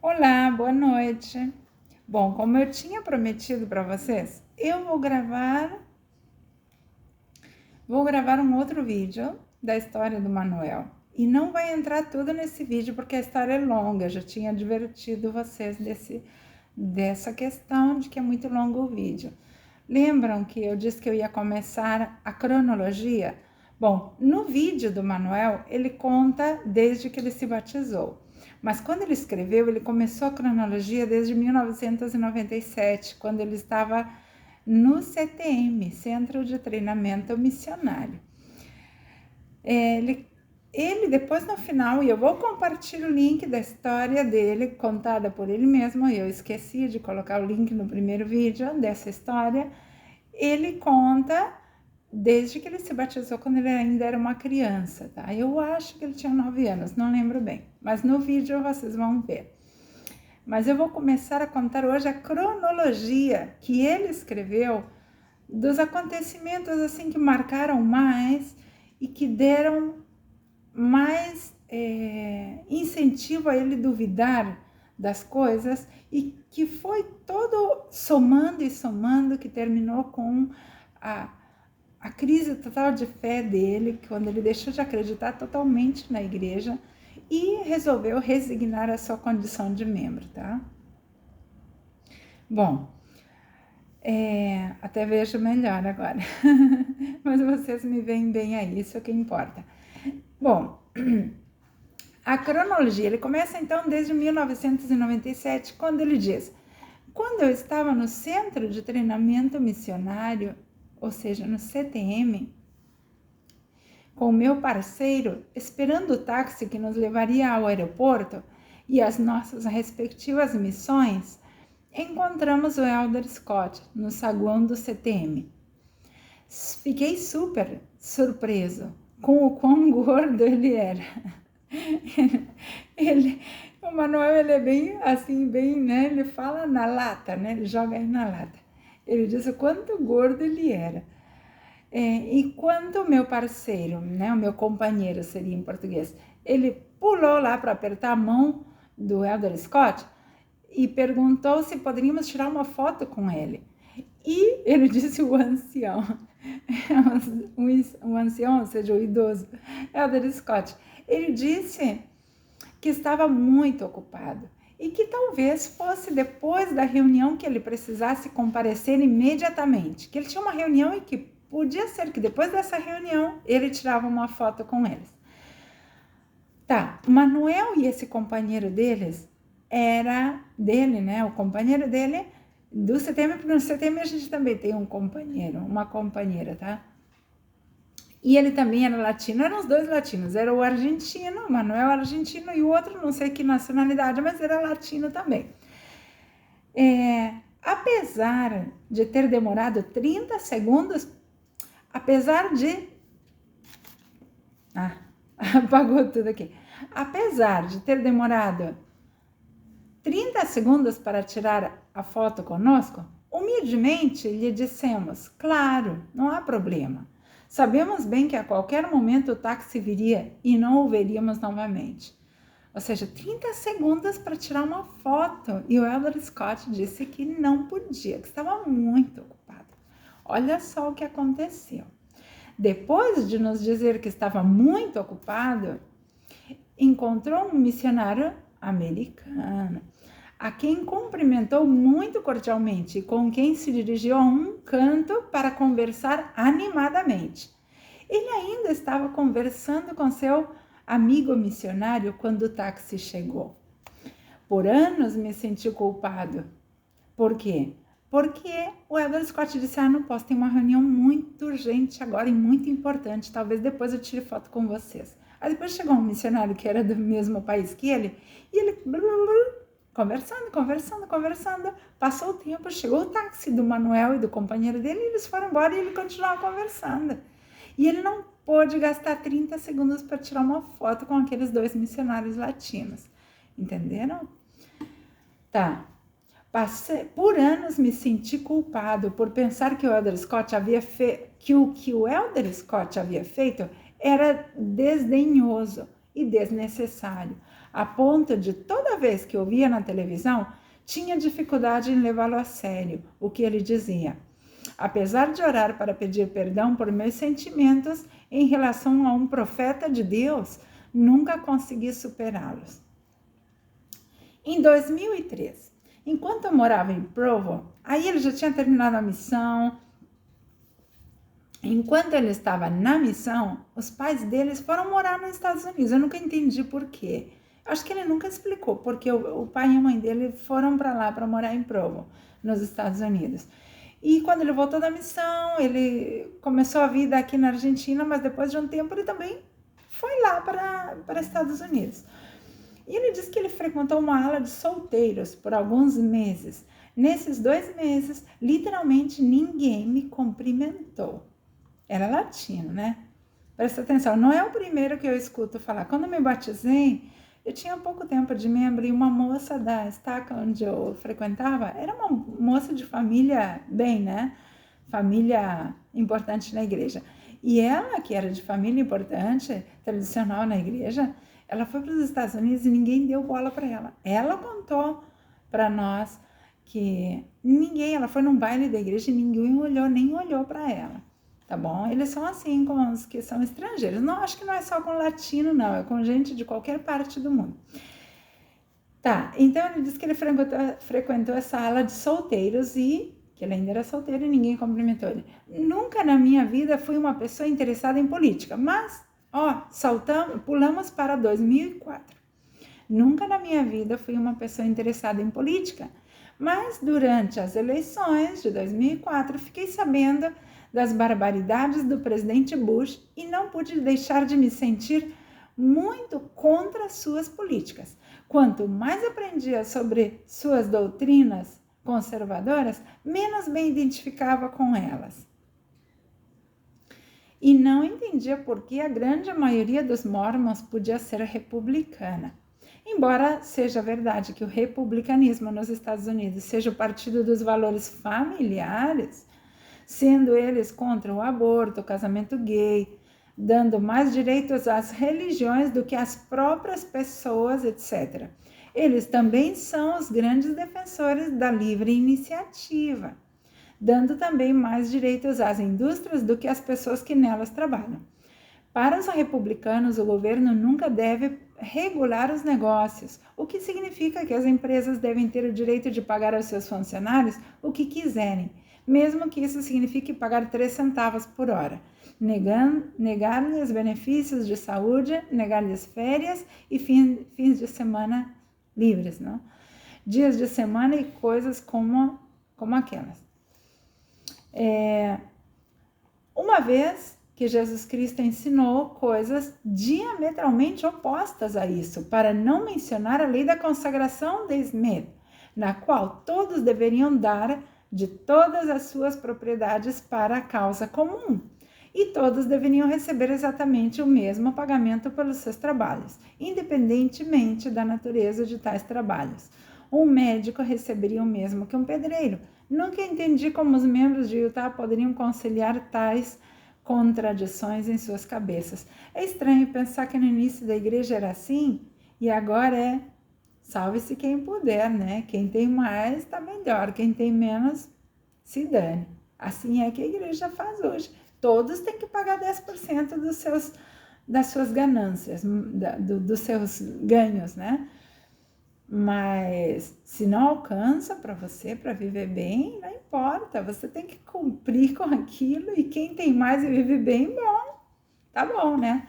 Olá, boa noite. Bom, como eu tinha prometido para vocês, eu vou gravar um outro vídeo da história do Manuel. E não vai entrar tudo nesse vídeo porque a história é longa. Eu já tinha advertido vocês dessa questão de que é muito longo o vídeo. Lembram que eu disse que eu ia começar a cronologia? Bom, no vídeo do Manuel, ele conta desde que ele se batizou. Mas quando ele escreveu, ele começou a cronologia desde 1997, quando ele estava no CTM, Centro de Treinamento Missionário. Ele depois no final, e eu vou compartilhar o link da história dele, contada por ele mesmo, eu esqueci de colocar o link no primeiro vídeo dessa história. Ele conta desde que ele se batizou, quando ele ainda era uma criança, tá? Eu acho que ele tinha 9 anos, não lembro bem, mas no vídeo vocês vão ver. Mas eu vou começar a contar hoje a cronologia que ele escreveu dos acontecimentos assim que marcaram mais e que deram mais incentivo a ele duvidar das coisas, e que foi todo somando e somando que terminou com a crise total de fé dele, quando ele deixou de acreditar totalmente na igreja e resolveu resignar a sua condição de membro, tá? Bom, até vejo melhor agora, mas vocês me veem bem aí, isso é o que importa. Bom, a cronologia, ele começa então desde 1997, quando ele diz: quando eu estava no Centro de Treinamento Missionário, ou seja, no CTM, com o meu parceiro, esperando o táxi que nos levaria ao aeroporto e às nossas respectivas missões, encontramos o Elder Scott no saguão do CTM. Fiquei super surpreso com o quão gordo ele era. O Manuel, ele é bem assim, bem, né? Ele fala na lata, né? Ele joga aí na lata. Ele diz o quanto gordo ele era. E quando o meu parceiro, né? O meu companheiro seria em português, ele pulou lá para apertar a mão do Elder Scott e perguntou se poderíamos tirar uma foto com ele. E ele disse o ancião, o ancião, ou seja, o idoso, Elder Scott, ele disse que estava muito ocupado e que talvez fosse depois da reunião que ele precisasse comparecer imediatamente, que ele tinha uma reunião e que podia ser que depois dessa reunião ele tirava uma foto com eles. Tá, Manuel e esse companheiro deles né, o companheiro dele do CTM, porque no CTM a gente também tem um companheiro, uma companheira, tá? E ele também era latino, eram os dois latinos, era o argentino, o Manuel argentino, e o outro, não sei que nacionalidade, mas era latino também. Apesar de ter demorado 30 segundos, apesar de... apagou tudo aqui. Apesar de ter demorado 30 segundos para tirar a foto conosco, humildemente lhe dissemos: claro, não há problema. Sabemos bem que a qualquer momento o táxi viria e não o veríamos novamente. Ou seja, 30 segundos para tirar uma foto. E o Elder Scott disse que não podia, que estava muito ocupado. Olha só o que aconteceu. Depois de nos dizer que estava muito ocupado, encontrou um missionário americano, a quem cumprimentou muito cordialmente e com quem se dirigiu a um canto para conversar animadamente. Ele ainda estava conversando com seu amigo missionário quando o táxi chegou. Por anos me senti culpado. Por quê? Porque o Elder Scott disse: não posso, tem uma reunião muito urgente agora e muito importante, talvez depois eu tire foto com vocês. Aí depois chegou um missionário que era do mesmo país que ele, e ele conversando, passou o tempo, chegou o táxi do Manuel e do companheiro dele, e eles foram embora e ele continuava conversando. E ele não pôde gastar 30 segundos para tirar uma foto com aqueles dois missionários latinos. Entenderam? Tá. Por anos me senti culpado por pensar que o Elder Scott que o Elder Scott havia feito era desdenhoso e desnecessário. a ponto de toda vez que ouvia na televisão, tinha dificuldade em levá-lo a sério, o que ele dizia. Apesar de orar para pedir perdão por meus sentimentos em relação a um profeta de Deus, nunca consegui superá-los. Em 2003, enquanto eu morava em Provo, aí ele já tinha terminado a missão. Enquanto ele estava na missão, os pais deles foram morar nos Estados Unidos. Eu nunca entendi por quê. Acho que ele nunca explicou porque o pai e a mãe dele foram para lá para morar em Provo, nos Estados Unidos. E quando ele voltou da missão, ele começou a vida aqui na Argentina, mas depois de um tempo ele também foi lá para Estados Unidos. E ele disse que ele frequentou uma ala de solteiros por alguns meses. Nesses 2 meses, literalmente ninguém me cumprimentou. Era latino, né? Presta atenção, não é o primeiro que eu escuto falar. Quando eu me batizei, eu tinha pouco tempo de membro e uma moça da estaca onde eu frequentava, era uma moça de família bem, né? Família importante na igreja. E ela, que era de família importante, tradicional na igreja, ela foi para os Estados Unidos e ninguém deu bola para ela. Ela contou para nós que ela foi num baile da igreja e ninguém olhou, nem olhou para ela. Tá bom? Eles são assim com os que são estrangeiros. Não, acho que não é só com latino, não. É com gente de qualquer parte do mundo. Tá, então ele disse que ele frequentou essa ala de solteiros e que ele ainda era solteiro e ninguém cumprimentou ele. Nunca na minha vida fui uma pessoa interessada em política, mas, pulamos para 2004. Nunca na minha vida fui uma pessoa interessada em política, mas durante as eleições de 2004 fiquei sabendo das barbaridades do presidente Bush e não pude deixar de me sentir muito contra suas políticas. Quanto mais aprendia sobre suas doutrinas conservadoras, menos me identificava com elas. E não entendia por que a grande maioria dos mormons podia ser republicana. Embora seja verdade que o republicanismo nos Estados Unidos seja o partido dos valores familiares, sendo eles contra o aborto, o casamento gay, dando mais direitos às religiões do que às próprias pessoas, etc. Eles também são os grandes defensores da livre iniciativa, dando também mais direitos às indústrias do que às pessoas que nelas trabalham. Para os republicanos, o governo nunca deve regular os negócios, o que significa que as empresas devem ter o direito de pagar aos seus funcionários o que quiserem, mesmo que isso signifique pagar 3 centavos por hora, negar-lhes benefícios de saúde, negar-lhes férias e fins de semana livres, não? Dias de semana e coisas como aquelas. Uma vez que Jesus Cristo ensinou coisas diametralmente opostas a isso, para não mencionar a lei da consagração de Smith, na qual todos deveriam dar de todas as suas propriedades para a causa comum, e todos deveriam receber exatamente o mesmo pagamento pelos seus trabalhos, independentemente da natureza de tais trabalhos. Um médico receberia o mesmo que um pedreiro. Nunca entendi como os membros de Utah poderiam conciliar tais contradições em suas cabeças. É estranho pensar que no início da igreja era assim e agora é salve-se quem puder, né? Quem tem mais está melhor, quem tem menos se dane. Assim é que a igreja faz hoje. Todos têm que pagar 10% das suas ganâncias, dos seus ganhos, né? Mas se não alcança para você, para viver bem, não importa, você tem que cumprir com aquilo e quem tem mais e vive bem, bom, tá bom, né?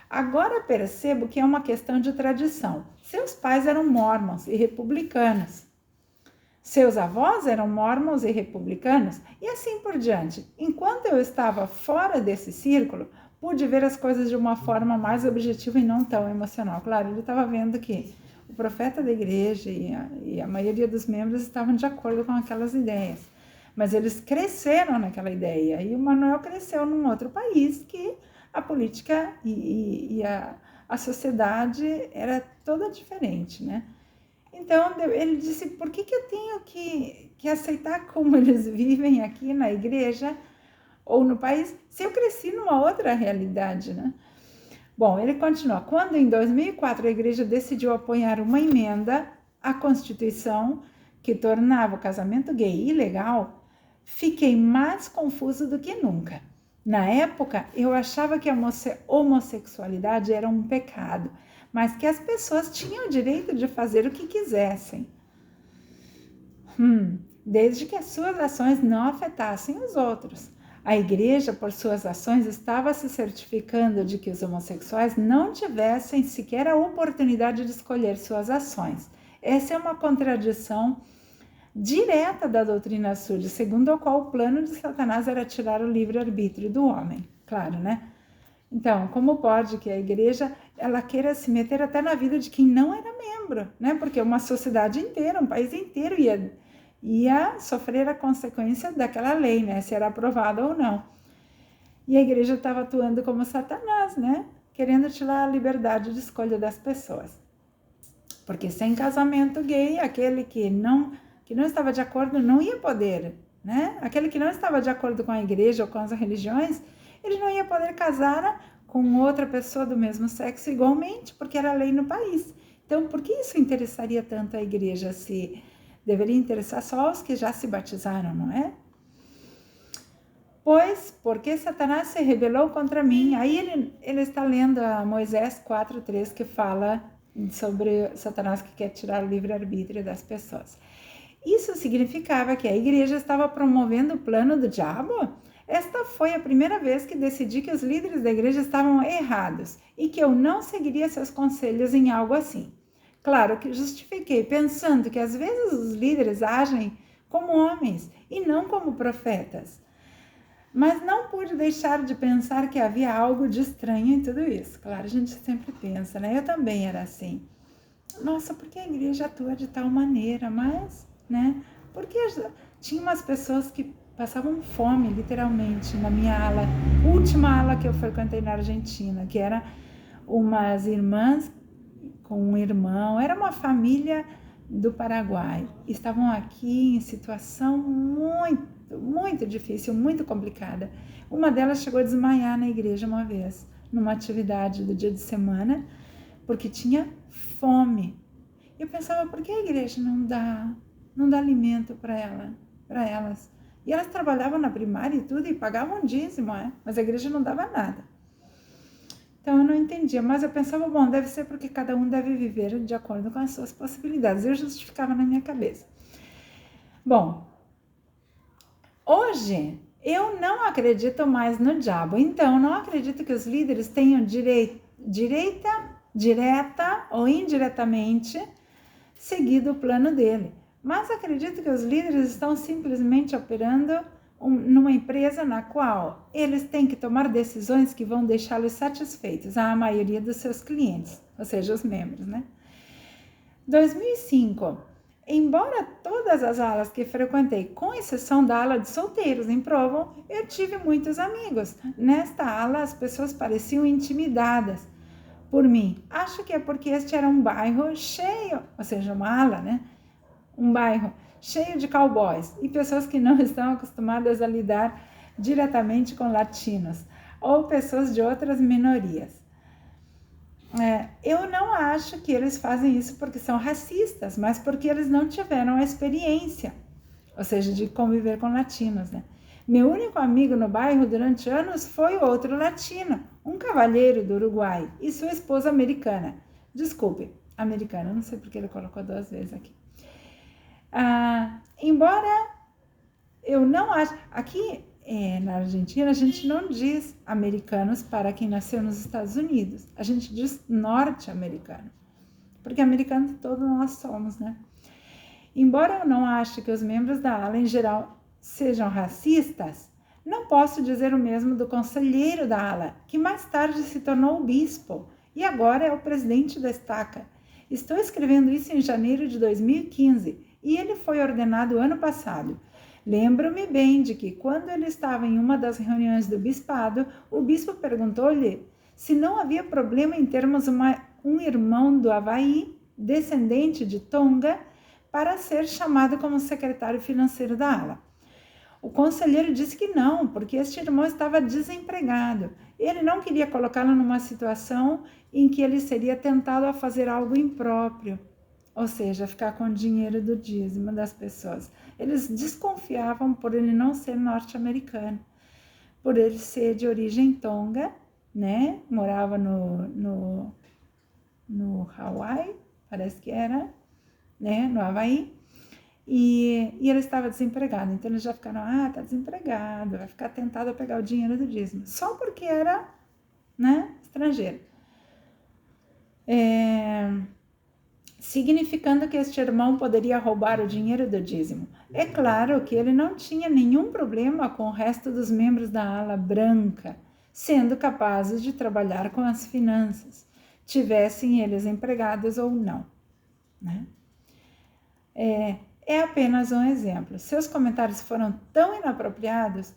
Agora percebo que é uma questão de tradição. Seus pais eram mormons e republicanos. Seus avós eram mormons e republicanos e assim por diante. Enquanto eu estava fora desse círculo, pude ver as coisas de uma forma mais objetiva e não tão emocional. Claro, ele estava vendo que o profeta da igreja e a maioria dos membros estavam de acordo com aquelas ideias. Mas eles cresceram naquela ideia. E o Manuel cresceu num outro país que a política e a sociedade era toda diferente, né? Então, ele disse, por que eu tenho que aceitar como eles vivem aqui na igreja ou no país, se eu cresci numa outra realidade, né? Bom, ele continua. Quando em 2004 a igreja decidiu apoiar uma emenda à Constituição que tornava o casamento gay ilegal, fiquei mais confuso do que nunca. Na época, eu achava que a homossexualidade era um pecado, mas que as pessoas tinham o direito de fazer o que quisessem, desde que as suas ações não afetassem os outros. A igreja, por suas ações, estava se certificando de que os homossexuais não tivessem sequer a oportunidade de escolher suas ações. Essa é uma contradição direta da doutrina Sud, segundo a qual o plano de Satanás era tirar o livre-arbítrio do homem. Claro, né? Então, como pode que a igreja ela queira se meter até na vida de quem não era membro, né? Porque uma sociedade inteira, um país inteiro ia sofrer a consequência daquela lei, né? Se era aprovada ou não. E a igreja estava atuando como Satanás, né? Querendo tirar a liberdade de escolha das pessoas. Porque sem casamento gay, aquele que não estava de acordo não ia poder, né? Aquele que não estava de acordo com a igreja ou com as religiões, ele não ia poder casar com outra pessoa do mesmo sexo igualmente, porque era lei no país. Então, por que isso interessaria tanto a igreja? Se deveria interessar só os que já se batizaram, não é? Pois, porque Satanás se rebelou contra mim. Aí ele está lendo a Moisés 4:3, que fala sobre Satanás que quer tirar o livre-arbítrio das pessoas. Isso significava que a igreja estava promovendo o plano do diabo? Esta foi a primeira vez que decidi que os líderes da igreja estavam errados e que eu não seguiria seus conselhos em algo assim. Claro que justifiquei, pensando que às vezes os líderes agem como homens e não como profetas. Mas não pude deixar de pensar que havia algo de estranho em tudo isso. Claro, a gente sempre pensa, né? Eu também era assim. Nossa, por que a igreja atua de tal maneira? Mas, né? Porque tinha umas pessoas que passavam fome, literalmente, na minha ala, última ala que eu frequentei na Argentina, que era umas irmãs com um irmão, era uma família do Paraguai. Estavam aqui em situação muito difícil, muito complicada. Uma delas chegou a desmaiar na igreja uma vez, numa atividade do dia de semana, porque tinha fome. Eu pensava, por que a igreja não dá alimento para elas? E elas trabalhavam na primária e tudo, e pagavam dízimo, mas a igreja não dava nada. Então eu não entendia, mas eu pensava, bom, deve ser porque cada um deve viver de acordo com as suas possibilidades. Eu justificava na minha cabeça. Bom, hoje eu não acredito mais no diabo, então não acredito que os líderes tenham direta ou indiretamente seguido o plano dele. Mas acredito que os líderes estão simplesmente operando numa empresa na qual eles têm que tomar decisões que vão deixá-los satisfeitos, a maioria dos seus clientes, ou seja, os membros, né? 2005, embora todas as alas que frequentei, com exceção da ala de solteiros em Provo, eu tive muitos amigos. Nesta ala, as pessoas pareciam intimidadas por mim. Acho que é porque este era um bairro cheio, ou seja, uma ala, né? Um bairro cheio de cowboys e pessoas que não estão acostumadas a lidar diretamente com latinos ou pessoas de outras minorias. Eu não acho que eles fazem isso porque são racistas, mas porque eles não tiveram a experiência, ou seja, de conviver com latinos, né? Meu único amigo no bairro durante anos foi outro latino, um cavalheiro do Uruguai e sua esposa americana. Desculpe, americana, não sei porque ele colocou 2 vezes aqui. Embora eu não acho... Aqui na Argentina, a gente não diz americanos para quem nasceu nos Estados Unidos. A gente diz norte-americano. Porque americanos todos nós somos, né? Embora eu não ache que os membros da ala, em geral, sejam racistas, não posso dizer o mesmo do conselheiro da ala, que mais tarde se tornou bispo e agora é o presidente da estaca. Estou escrevendo isso em janeiro de 2015 e ele foi ordenado ano passado. Lembro-me bem de que, quando ele estava em uma das reuniões do bispado, o bispo perguntou-lhe se não havia problema em termos um irmão do Havaí, descendente de Tonga, para ser chamado como secretário financeiro da ala. O conselheiro disse que não, porque este irmão estava desempregado. Ele não queria colocá-lo numa situação em que ele seria tentado a fazer algo impróprio, ou seja, ficar com o dinheiro do dízimo das pessoas. Eles desconfiavam por ele não ser norte-americano, por ele ser de origem tonga, né? Morava no Hawaii, parece que era, né? No Havaí. E ele estava desempregado, então eles já ficaram, tá desempregado, vai ficar tentado a pegar o dinheiro do dízimo, só porque era, né, estrangeiro. Significando que este irmão poderia roubar o dinheiro do dízimo. É claro que ele não tinha nenhum problema com o resto dos membros da ala branca, sendo capazes de trabalhar com as finanças, tivessem eles empregados ou não, né? É apenas um exemplo. Seus comentários foram tão inapropriados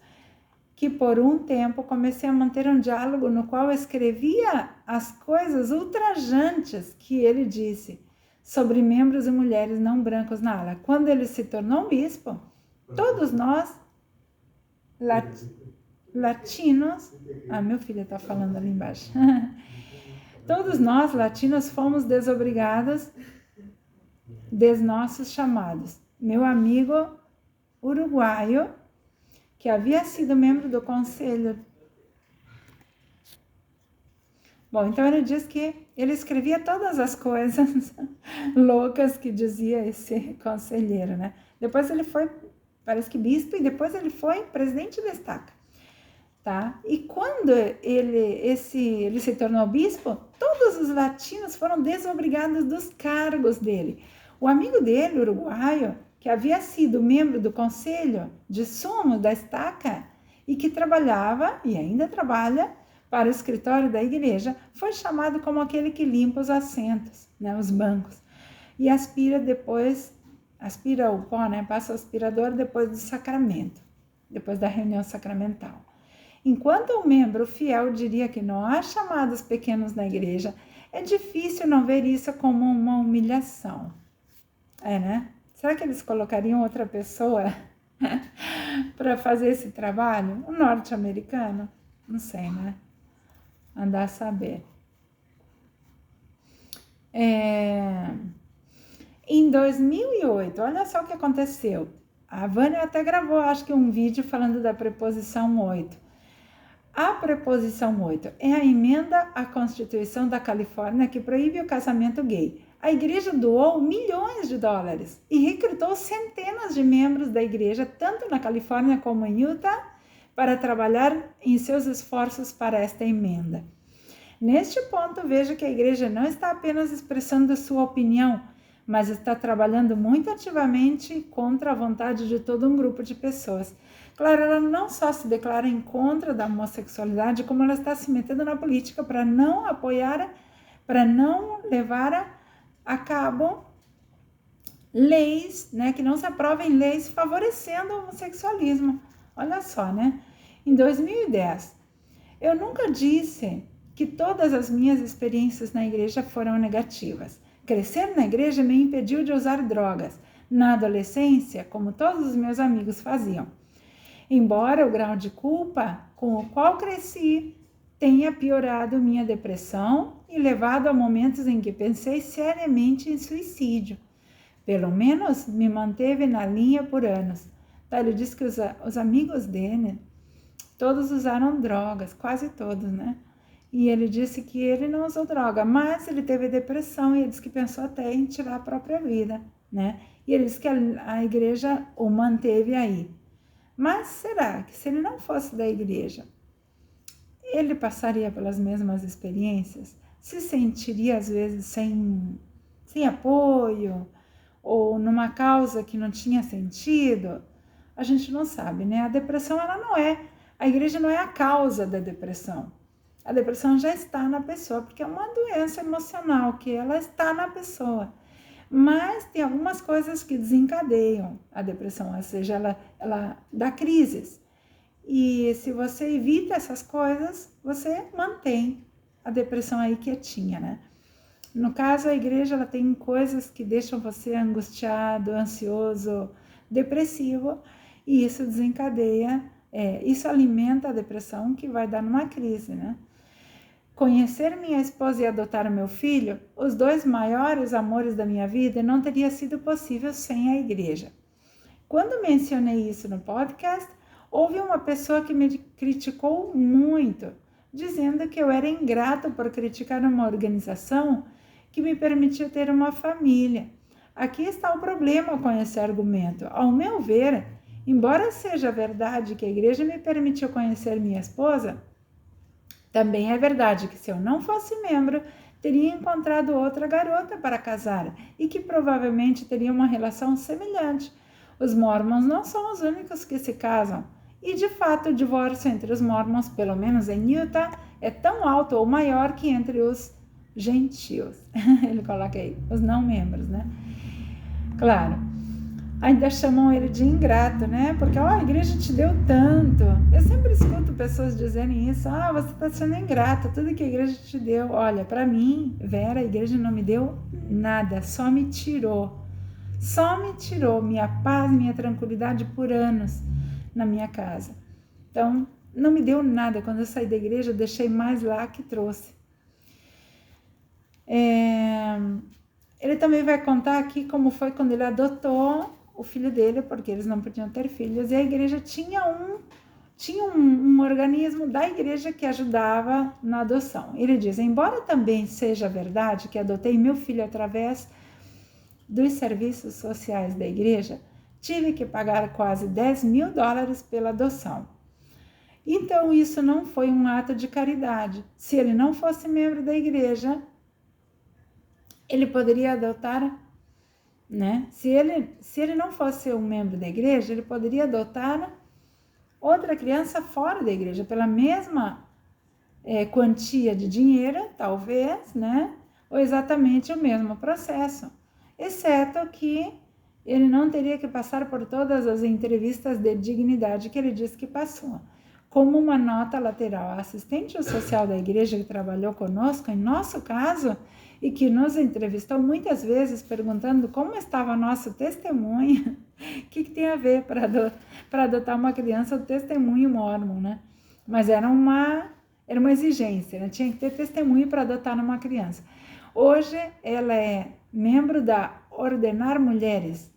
que por um tempo comecei a manter um diálogo no qual escrevia as coisas ultrajantes que ele disse sobre membros e mulheres não brancos na ala. Quando ele se tornou bispo, todos nós, latinos... meu filho está falando ali embaixo. Todos nós, latinos, fomos desobrigados dos nossos chamados. Meu amigo uruguaio, que havia sido membro do conselho. Bom, então ele diz que ele escrevia todas as coisas loucas que dizia esse conselheiro, né? Depois ele foi, parece que bispo, e depois ele foi presidente da estaca, tá? E quando ele se tornou bispo, todos os latinos foram desobrigados dos cargos dele. O amigo dele, uruguaio, que havia sido membro do conselho de sumo da estaca e que trabalhava, e ainda trabalha, para o escritório da igreja, foi chamado como aquele que limpa os assentos, né, os bancos, e aspira o pó, né, passa o aspirador depois do sacramento, depois da reunião sacramental. Enquanto um membro fiel diria que não há chamados pequenos na igreja, é difícil não ver isso como uma humilhação. Né? Será que eles colocariam outra pessoa para fazer esse trabalho? Um norte-americano? Não sei, né? Andar a saber. Em 2008, olha só o que aconteceu. A Vânia até gravou, acho que um vídeo falando da preposição 8. A preposição 8 é a emenda à Constituição da Califórnia que proíbe o casamento gay. A igreja doou milhões de dólares e recrutou centenas de membros da igreja, tanto na Califórnia como em Utah, para trabalhar em seus esforços para esta emenda. Neste ponto, veja que a igreja não está apenas expressando sua opinião, mas está trabalhando muito ativamente contra a vontade de todo um grupo de pessoas. Claro, ela não só se declara em contra da homossexualidade, como ela está se metendo na política para não apoiar, para não levar a cabo leis, né, que não se aprovem leis favorecendo o homossexualismo. Olha só, né? Em 2010, eu nunca disse que todas as minhas experiências na igreja foram negativas. Crescer na igreja me impediu de usar drogas. Na adolescência, como todos os meus amigos faziam. Embora o grau de culpa com o qual cresci tenha piorado minha depressão e levado a momentos em que pensei seriamente em suicídio. Pelo menos me manteve na linha por anos. Tá, ele diz que os amigos dele, todos usaram drogas, quase todos, né? E ele disse que ele não usou droga, mas ele teve depressão e ele disse que pensou até em tirar a própria vida, né? E ele disse que a igreja o manteve aí. Mas será que se ele não fosse da igreja, ele passaria pelas mesmas experiências? Se sentiria às vezes sem apoio ou numa causa que não tinha sentido? A gente não sabe, né? A depressão, ela não é, a igreja não é a causa da depressão. A depressão já está na pessoa, porque é uma doença emocional que ela está na pessoa. Mas tem algumas coisas que desencadeiam a depressão, ou seja, ela dá crises. E se você evita essas coisas, você mantém a depressão aí quietinha, né? No caso, a igreja, ela tem coisas que deixam você angustiado, ansioso, depressivo, E isso desencadeia, isso alimenta a depressão que vai dar numa crise, né? Conhecer minha esposa e adotar o meu filho, os 2 maiores amores da minha vida, não teria sido possível sem a igreja. Quando mencionei isso no podcast, houve uma pessoa que me criticou muito, dizendo que eu era ingrato por criticar uma organização que me permitiu ter uma família. Aqui está o problema com esse argumento. Ao meu ver, embora seja verdade que a igreja me permitiu conhecer minha esposa, também é verdade que se eu não fosse membro, teria encontrado outra garota para casar e que provavelmente teria uma relação semelhante. Os mormons não são os únicos que se casam. E, de fato, o divórcio entre os mormons, pelo menos em Utah, é tão alto ou maior que entre os gentios. Ele coloca aí, os não membros, né? Claro, ainda chamam ele de ingrato, né? Porque, a igreja te deu tanto. Eu sempre escuto pessoas dizerem isso. Você está sendo ingrato, tudo que a igreja te deu. Olha, para mim, Vera, a igreja não me deu nada, só me tirou. Só me tirou minha paz, minha tranquilidade por anos na minha casa. Então, não me deu nada. Quando eu saí da igreja, eu deixei mais lá que trouxe. Ele também vai contar aqui como foi quando ele adotou o filho dele, porque eles não podiam ter filhos, e a igreja tinha um organismo da igreja que ajudava na adoção. Ele diz, embora também seja verdade que adotei meu filho através dos serviços sociais da igreja, tive que pagar quase $10.000 pela adoção. Então, isso não foi um ato de caridade. Se ele não fosse membro da igreja, ele poderia adotar, né? Se ele não fosse um membro da igreja, ele poderia adotar outra criança fora da igreja, pela mesma quantia de dinheiro, talvez, né? Ou exatamente o mesmo processo, exceto que ele não teria que passar por todas as entrevistas de dignidade que ele disse que passou. Como uma nota lateral, a assistente social da igreja que trabalhou conosco, em nosso caso, e que nos entrevistou muitas vezes perguntando como estava nosso testemunho, o que tem a ver para adotar uma criança, o testemunho mórmon, né? Mas era uma exigência, né? Tinha que ter testemunho para adotar uma criança. Hoje ela é membro da Ordenar Mulheres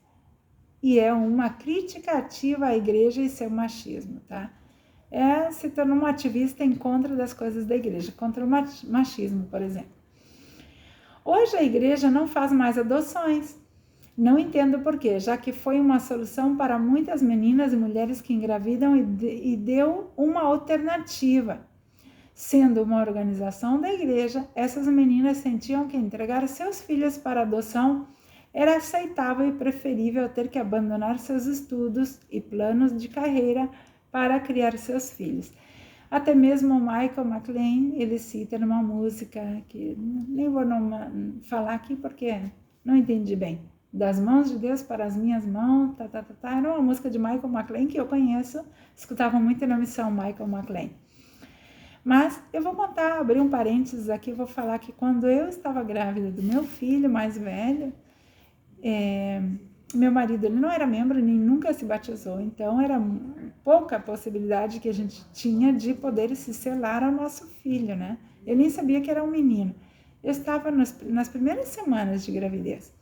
e é uma crítica ativa à igreja e seu machismo, tá? Se tornou uma ativista em contra das coisas da igreja, contra o machismo, por exemplo. Hoje a igreja não faz mais adoções. Não entendo por quê, já que foi uma solução para muitas meninas e mulheres que engravidam e deu uma alternativa. Sendo uma organização da igreja, essas meninas sentiam que entregar seus filhos para adoção era aceitável e preferível ter que abandonar seus estudos e planos de carreira para criar seus filhos. Até mesmo o Michael McLean, ele cita numa música que nem vou falar aqui porque não entendi bem. Das mãos de Deus para as minhas mãos, Era uma música de Michael McLean que eu conheço, escutava muito na missão Michael McLean. Mas eu vou contar, abrir um parênteses aqui, vou falar que quando eu estava grávida do meu filho mais velho, meu marido, ele não era membro, nem nunca se batizou, então era pouca possibilidade que a gente tinha de poder se selar ao nosso filho, né? Eu nem sabia que era um menino. Eu estava nas primeiras semanas de gravidez.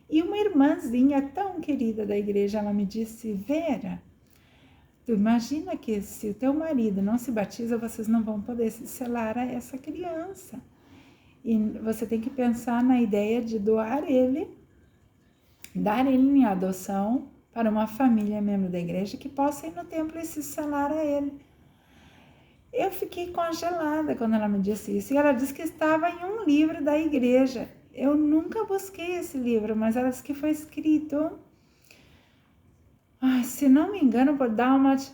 E uma irmãzinha tão querida da igreja, ela me disse, Vera, tu imagina que se o teu marido não se batiza, vocês não vão poder se selar a essa criança. E você tem que pensar na ideia de dar ele em adoção para uma família membro da igreja que possa ir no templo e se selar a ele. Eu fiquei congelada quando ela me disse isso. E ela disse que estava em um livro da igreja. Eu nunca busquei esse livro, mas ela disse que foi escrito... se não me engano, por Dalmat...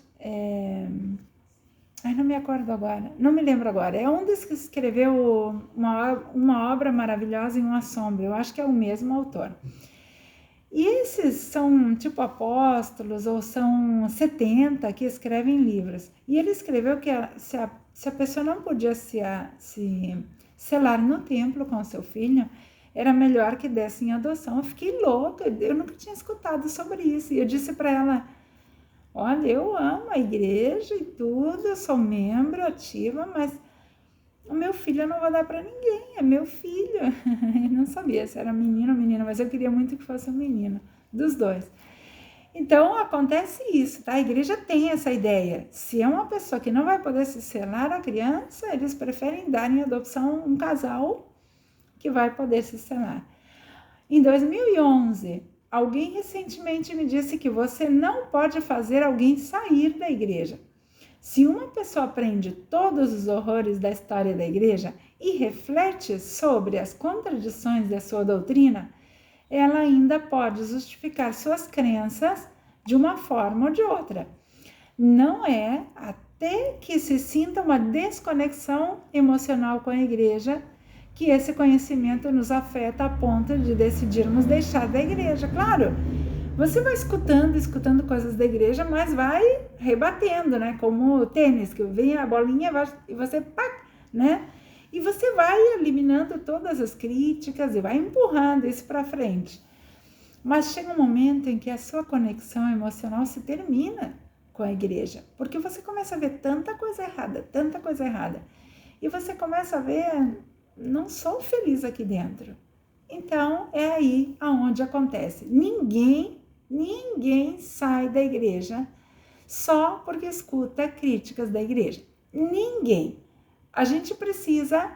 não me acordo agora. Não me lembro agora. É um dos que escreveu uma obra maravilhosa em um assombro. Eu acho que é o mesmo autor. E esses são tipo apóstolos, ou são 70 que escrevem livros. E ele escreveu que se a pessoa não podia se selar no templo com seu filho, era melhor que desse em adoção. Eu fiquei louca, eu nunca tinha escutado sobre isso. E eu disse para ela, olha, eu amo a igreja e tudo, eu sou membro ativa, mas o meu filho eu não vou dar para ninguém, é meu filho. Eu não sabia se era menino ou menina, mas eu queria muito que fosse um menino, dos dois. Então, acontece isso, tá? A igreja tem essa ideia. Se é uma pessoa que não vai poder se selar a criança, eles preferem dar em adoção um casal que vai poder se selar. Em 2011, alguém recentemente me disse que você não pode fazer alguém sair da igreja. Se uma pessoa aprende todos os horrores da história da igreja e reflete sobre as contradições da sua doutrina, ela ainda pode justificar suas crenças de uma forma ou de outra. Não é até que se sinta uma desconexão emocional com a igreja que esse conhecimento nos afeta a ponto de decidirmos deixar da igreja. Claro, você vai escutando coisas da igreja, mas vai rebatendo, né? Como o tênis, que vem a bolinha e você, pá, né? E você vai eliminando todas as críticas e vai empurrando isso para frente. Mas chega um momento em que a sua conexão emocional se termina com a igreja, porque você começa a ver tanta coisa errada, e você começa a ver, não sou feliz aqui dentro. Então, é aí aonde acontece. Ninguém sai da igreja só porque escuta críticas da igreja. Ninguém. A gente precisa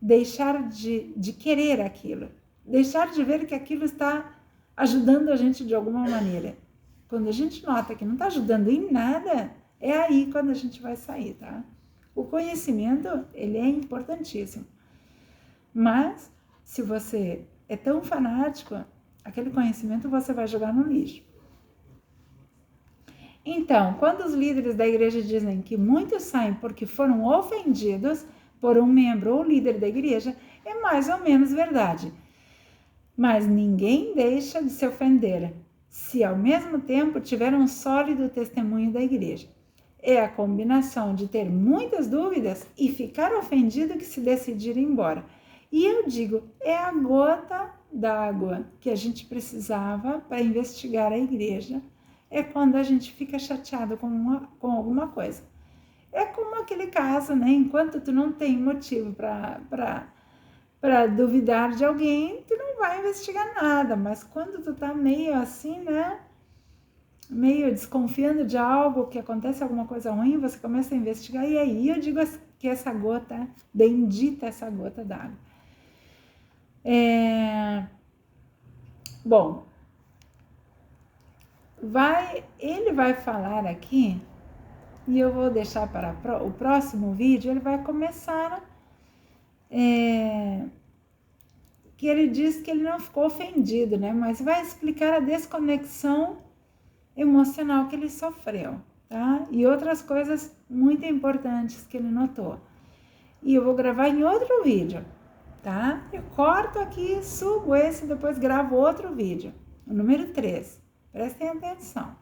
deixar de querer aquilo, deixar de ver que aquilo está ajudando a gente de alguma maneira. Quando a gente nota que não está ajudando em nada, é aí quando a gente vai sair, tá? O conhecimento, ele é importantíssimo. Mas, se você é tão fanático, aquele conhecimento você vai jogar no lixo. Então, quando os líderes da igreja dizem que muitos saem porque foram ofendidos por um membro ou líder da igreja, é mais ou menos verdade. Mas ninguém deixa de se ofender, se ao mesmo tempo tiver um sólido testemunho da igreja. É a combinação de ter muitas dúvidas e ficar ofendido que se decidir ir embora. E eu digo, é a gota d'água que a gente precisava para investigar a igreja. É quando a gente fica chateado com alguma coisa. É como aquele caso, né? Enquanto tu não tem motivo para duvidar de alguém, tu não vai investigar nada. Mas quando tu tá meio assim, né? Meio desconfiando de algo, que acontece alguma coisa ruim, você começa a investigar. E aí eu digo que essa gota, bendita essa gota d'água. Bom, ele vai falar aqui, e eu vou deixar para o próximo vídeo, ele vai começar que ele diz que ele não ficou ofendido, né? Mas vai explicar a desconexão emocional que ele sofreu, tá? E outras coisas muito importantes que ele notou. E eu vou gravar em outro vídeo, tá? Eu corto aqui, subo esse, depois gravo outro vídeo, o número 3. Prestem atenção.